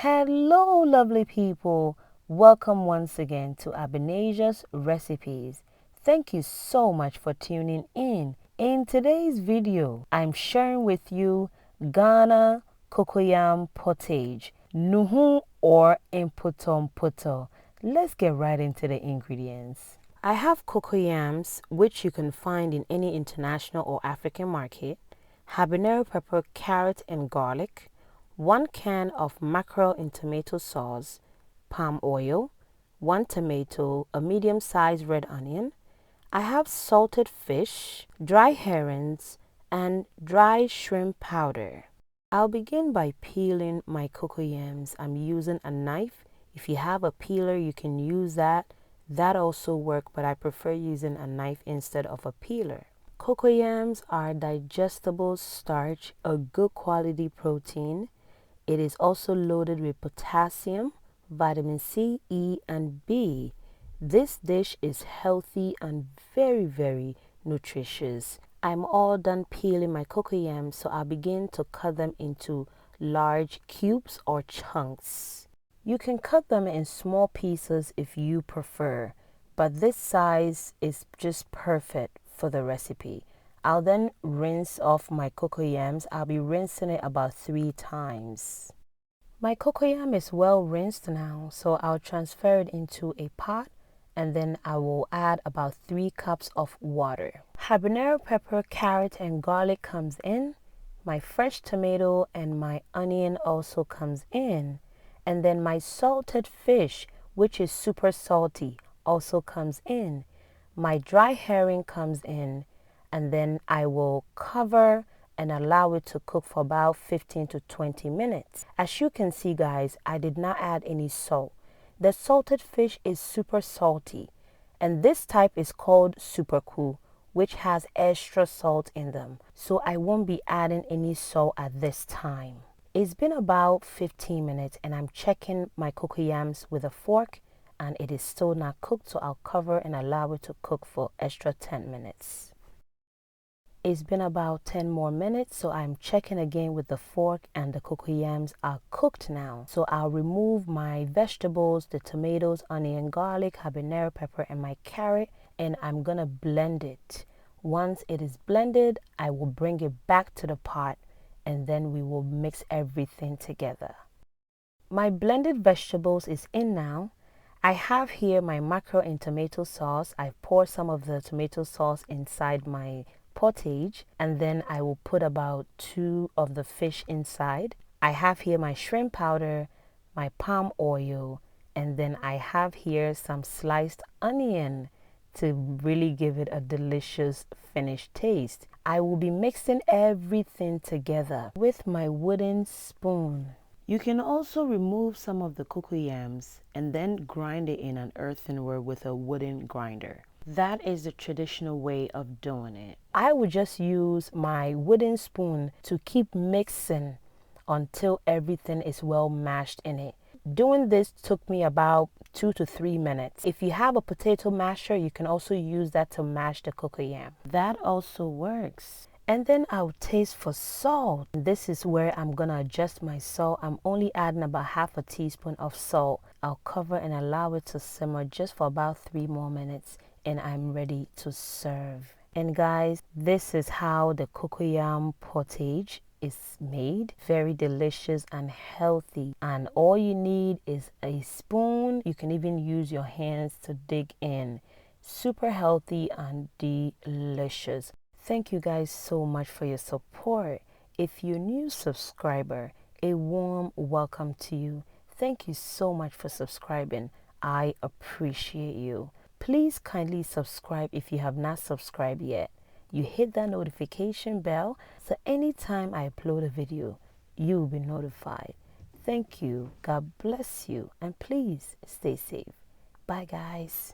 Hello, lovely people. Welcome once again to Abenasia's Recipes. Thank you so much for tuning in. In today's video, I'm sharing with you Ghana Cocoyam Pottage, Nuhu or Imputomputo. Let's get right into the ingredients. I have cocoyams, which you can find in any international or African market, habanero pepper, carrot, and garlic, 1 can of mackerel in tomato sauce, palm oil, 1 tomato, a medium-sized red onion. I have salted fish, dry herrings, and dry shrimp powder. I'll begin by peeling my cocoyams. I'm using a knife. If you have a peeler, you can use that. That also works, but I prefer using a knife instead of a peeler. Cocoyams are digestible starch, a good quality protein. It is also loaded with potassium, vitamin C, E, and B. This dish is healthy and very nutritious. I'm all done peeling my cocoyams, so I'll begin to cut them into large cubes or chunks. You can cut them in small pieces if you prefer, but this size is just perfect for the recipe. I'll then rinse off my cocoyams. I'll be rinsing it about 3 times. My cocoyam is well rinsed now, so I'll transfer it into a pot and then I will add about 3 cups of water. Habanero pepper, carrot, and garlic comes in. My fresh tomato and my onion also comes in. And then my salted fish, which is super salty, also comes in. My dry herring comes in. And then I will cover and allow it to cook for about 15 to 20 minutes. As you can see, guys, I did not add any salt. The salted fish is super salty, and this type is called superku, which has extra salt in them. So I won't be adding any salt at this time. It's been about 15 minutes and I'm checking my cocoyams with a fork and it is still not cooked, so I'll cover and allow it to cook for extra 10 minutes. It's been about 10 more minutes, so I'm checking again with the fork and the cocoyams are cooked now. So I'll remove my vegetables, the tomatoes, onion, garlic, habanero pepper, and my carrot, and I'm gonna blend it. Once it is blended, I will bring it back to the pot and then we will mix everything together. My blended vegetables is in now. I have here my mackerel in tomato sauce. I've poured some of the tomato sauce inside my pottage, and then I will put about 2 of the fish inside. I have here my shrimp powder, my palm oil, and then I have here some sliced onion to really give it a delicious finished taste. I will be mixing everything together with my wooden spoon. You can also remove some of the cocoyams and then grind it in an earthenware with a wooden grinder. That is the traditional way of doing it. I would just use my wooden spoon to keep mixing until everything is well mashed in it. Doing this took me about 2 to 3 minutes. If you have a potato masher, you can also use that to mash the cocoyam. That also works. And then I'll taste for salt. This is where I'm gonna adjust my salt. I'm only adding about half a teaspoon of salt. I'll cover and allow it to simmer just for about 3 more minutes and I'm ready to serve. And guys, this is how the cocoyam pottage is made. Very delicious and healthy, and all you need is a spoon. You can even use your hands to dig in. Super healthy and delicious. Thank you guys so much for your support. If you're a new subscriber, a warm welcome to you. Thank you so much for subscribing. I appreciate you. Please kindly subscribe if you have not subscribed yet. You hit that notification bell so anytime I upload a video, you will be notified. Thank you. God bless you. And please stay safe. Bye, guys.